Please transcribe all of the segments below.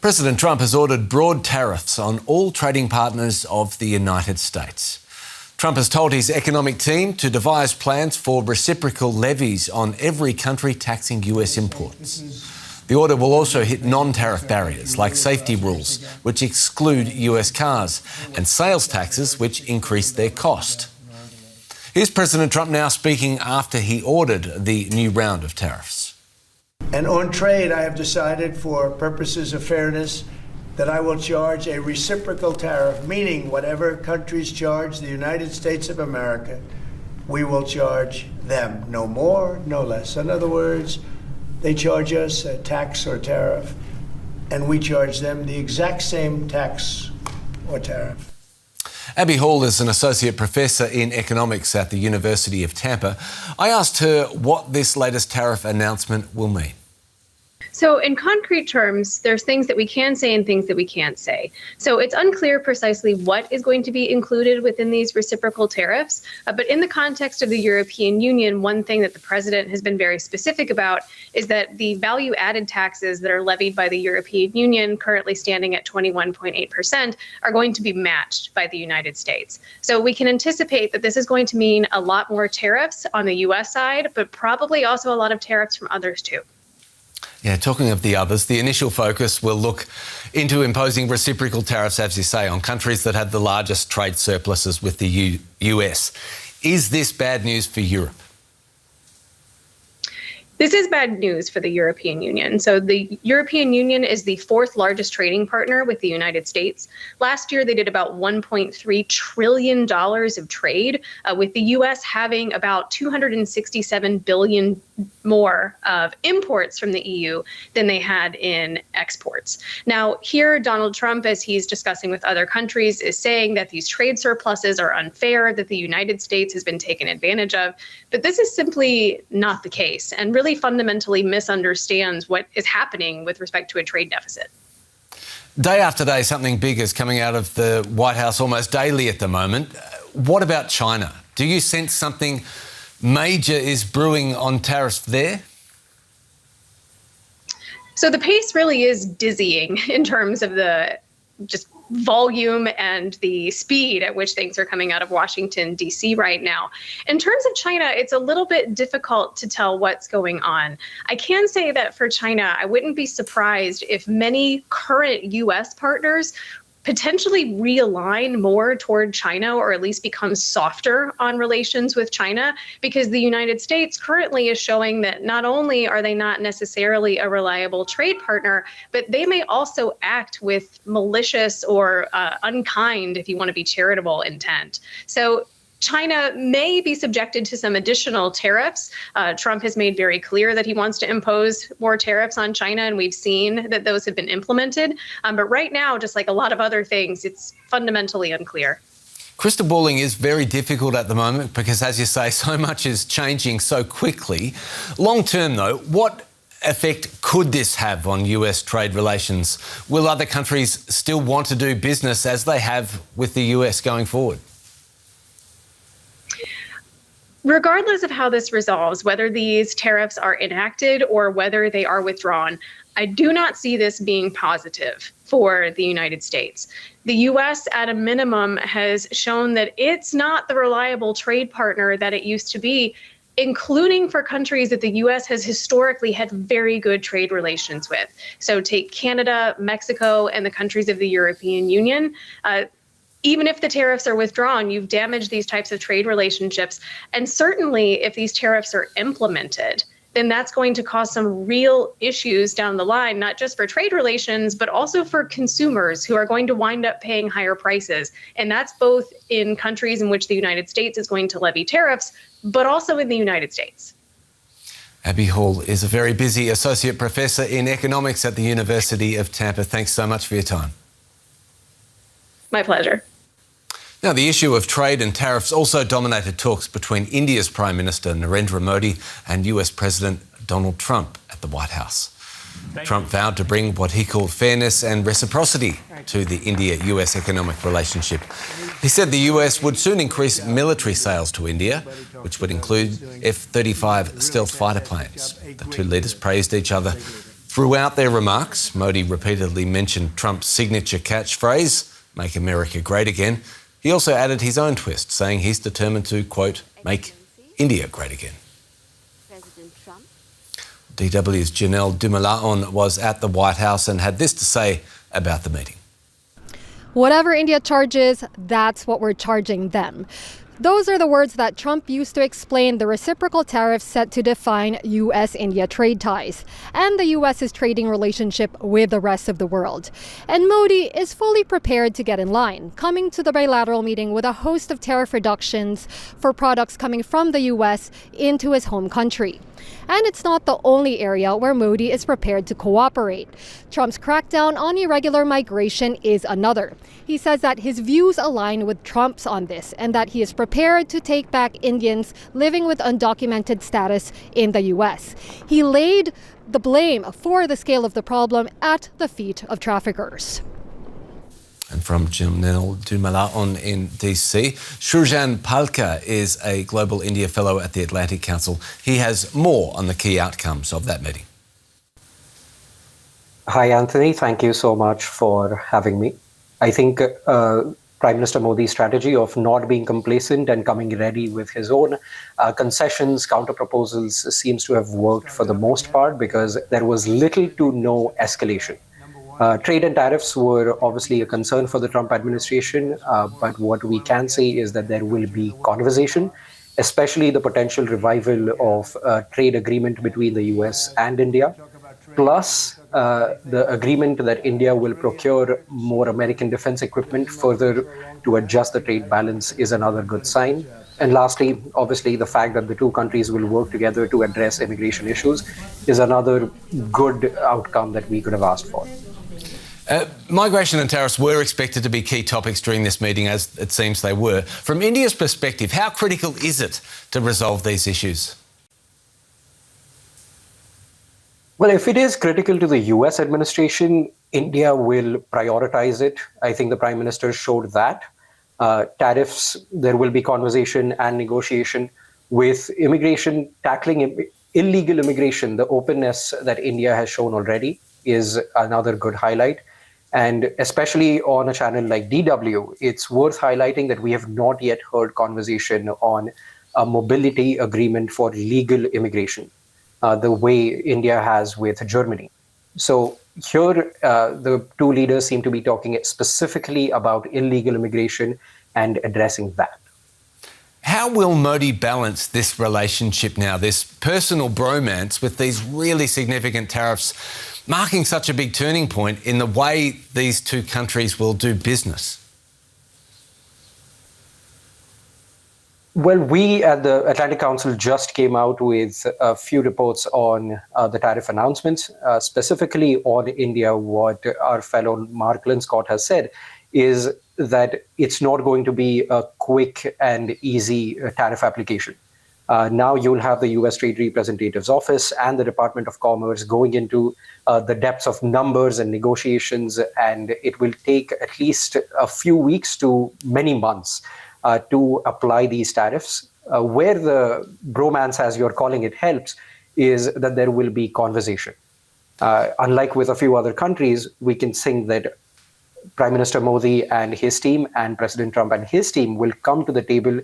President Trump has ordered broad tariffs on all trading partners of the United States. Trump has told his economic team to devise plans for reciprocal levies on every country taxing US imports. The order will also hit non-tariff barriers like safety rules, which exclude US cars, and sales taxes, which increase their cost. Here's President Trump now speaking after he ordered the new round of tariffs. And on trade, I have decided, for purposes of fairness, that I will charge a reciprocal tariff, meaning whatever countries charge the United States of America, we will charge them. No more, no less. In other words, they charge us a tax or tariff, and we charge them the exact same tax or tariff. Abby Hall is an associate professor in economics at the University of Tampa. I asked her what this latest tariff announcement will mean. So in concrete terms, there's things that we can say and things that we can't say. So it's unclear precisely what is going to be included within these reciprocal tariffs. But in the context of the European Union, one thing that the president has been very specific about is that the value added taxes that are levied by the European Union, currently standing at 21.8%, are going to be matched by the United States. So we can anticipate that this is going to mean a lot more tariffs on the US side, but probably also a lot of tariffs from others too. Yeah, talking of the others, the initial focus will look into imposing reciprocal tariffs, as you say, on countries that have the largest trade surpluses with the US. Is this bad news for Europe? This is bad news for the European Union. So the European Union is the fourth largest trading partner with the United States. Last year, they did about $1.3 trillion of trade, with the U.S. having about $267 billion more of imports from the EU than they had in exports. Now, here, Donald Trump, as he's discussing with other countries, is saying that these trade surpluses are unfair, that the United States has been taken advantage of. But this is simply not the case, and really fundamentally misunderstands what is happening with respect to a trade deficit. Day after day, something big is coming out of the White House almost daily at the moment. What about China? Do you sense something major is brewing on tariffs there? So the pace really is dizzying in terms of the just volume and the speed at which things are coming out of Washington, D.C. right now. In terms of China, it's a little bit difficult to tell what's going on. I can say that for China, I wouldn't be surprised if many current U.S. partners potentially realign more toward China, or at least become softer on relations with China, because the United States currently is showing that not only are they not necessarily a reliable trade partner, but they may also act with malicious or unkind, if you want to be charitable, intent. So China may be subjected to some additional tariffs. Trump has made very clear that he wants to impose more tariffs on China, and we've seen that those have been implemented. But right now, just like a lot of other things, it's fundamentally unclear. Crystal balling is very difficult at the moment because, as you say, so much is changing so quickly. Long term, though, what effect could this have on US trade relations? Will other countries still want to do business as they have with the US going forward? Regardless of how this resolves, whether these tariffs are enacted or whether they are withdrawn, I do not see this being positive for the United States. The U.S., at a minimum, has shown that it's not the reliable trade partner that it used to be, including for countries that the U.S. has historically had very good trade relations with. So take Canada, Mexico, and the countries of the European Union. Even if the tariffs are withdrawn, you've damaged these types of trade relationships. And certainly if these tariffs are implemented, then that's going to cause some real issues down the line, not just for trade relations, but also for consumers who are going to wind up paying higher prices. And that's both in countries in which the United States is going to levy tariffs, but also in the United States. Abby Hall is a very busy associate professor in economics at the University of Tampa. Thanks so much for your time. My pleasure. Now, the issue of trade and tariffs also dominated talks between India's Prime Minister Narendra Modi and US President Donald Trump at the White House. Trump vowed to bring what he called fairness and reciprocity to the India-US economic relationship. He said the US would soon increase military sales to India, which would include F-35 stealth fighter planes. The two leaders praised each other Throughout their remarks, Modi repeatedly mentioned Trump's signature catchphrase, "Make America Great Again." He also added his own twist, saying he's determined to, quote, "make India great again." President Trump. DW's Janelle Dumalaon was at the White House and had this to say about the meeting. Whatever India charges, that's what we're charging them. Those are the words that Trump used to explain the reciprocal tariffs set to define U.S.-India trade ties and the U.S.'s trading relationship with the rest of the world. And Modi is fully prepared to get in line, coming to the bilateral meeting with a host of tariff reductions for products coming from the U.S. into his home country. And it's not the only area where Modi is prepared to cooperate. Trump's crackdown on irregular migration is another. He says that his views align with Trump's on this and that he is prepared to take back Indians living with undocumented status in the U.S. He laid the blame for the scale of the problem at the feet of traffickers. And from Janelle Dumalaon in DC, Srujan Palka is a Global India Fellow at the Atlantic Council. He has more on the key outcomes of that meeting. Hi, Anthony. Thank you so much for having me. I think Prime Minister Modi's strategy of not being complacent and coming ready with his own concessions, counter-proposals seems to have worked for the most part because there was little to no escalation. Trade and tariffs were obviously a concern for the Trump administration, but what we can say is that there will be conversation, especially the potential revival of a trade agreement between the US and India, plus the agreement that India will procure more American defense equipment further to adjust the trade balance is another good sign. And lastly, obviously, the fact that the two countries will work together to address immigration issues is another good outcome that we could have asked for. Migration and tariffs were expected to be key topics during this meeting, as it seems they were. From India's perspective, how critical is it to resolve these issues? Well, if it is critical to the US administration, India will prioritize it. I think the Prime Minister showed that. Tariffs, there will be conversation and negotiation. With immigration, tackling illegal immigration, the openness that India has shown already is another good highlight. And especially on a channel like DW, it's worth highlighting that we have not yet heard conversation on a mobility agreement for legal immigration, the way India has with Germany. So here, the two leaders seem to be talking specifically about illegal immigration and addressing that. How will Modi balance this relationship now, this personal bromance, with these really significant tariffs marking such a big turning point in the way these two countries will do business? Well, we at the Atlantic Council just came out with a few reports on the tariff announcements, specifically on India. What our fellow Mark Linscott has said is that it's not going to be a quick and easy tariff application. Now you'll have the US Trade Representative's Office and the Department of Commerce going into the depths of numbers and negotiations, and it will take at least a few weeks to many months to apply these tariffs. Where the bromance, as you're calling it, helps is that there will be conversation. Unlike with a few other countries, we can think that Prime Minister Modi and his team and President Trump and his team will come to the table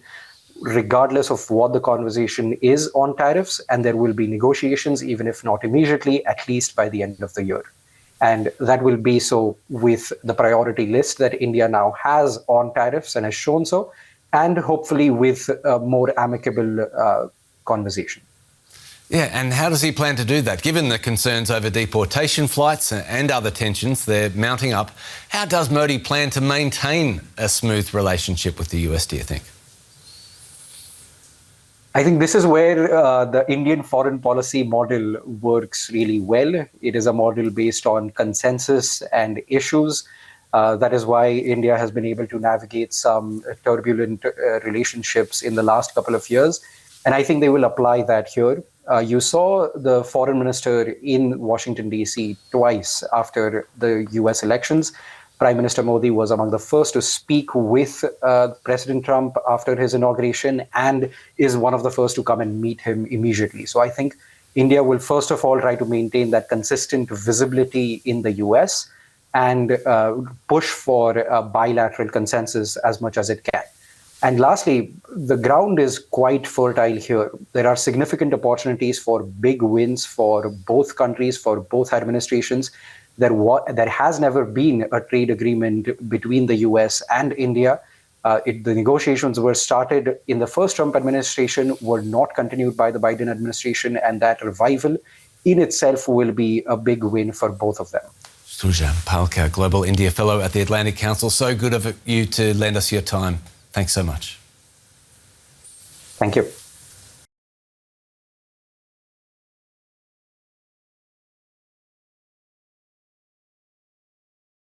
regardless of what the conversation is on tariffs, and there will be negotiations, even if not immediately, at least by the end of the year. And that will be so with the priority list that India now has on tariffs and has shown so, and hopefully with a more amicable conversation. Yeah, and how does he plan to do that? Given the concerns over deportation flights and other tensions, they're mounting up. How does Modi plan to maintain a smooth relationship with the US, do you think? I think this is where the Indian foreign policy model works really well. It is a model based on consensus and issues. That is why India has been able to navigate some turbulent relationships in the last couple of years. And I think they will apply that here. You saw the foreign minister in Washington, D.C. twice after the US elections. Prime Minister Modi was among the first to speak with President Trump after his inauguration and is one of the first to come and meet him immediately. So I think India will first of all try to maintain that consistent visibility in the US and push for a bilateral consensus as much as it can. And lastly, the ground is quite fertile here. There are significant opportunities for big wins for both countries, for both administrations. There has never been a trade agreement between the US and India. The negotiations were started in the first Trump administration, were not continued by the Biden administration, and that revival in itself will be a big win for both of them. Sujan Palka, Global India Fellow at the Atlantic Council. So good of you to lend us your time. Thanks so much. Thank you.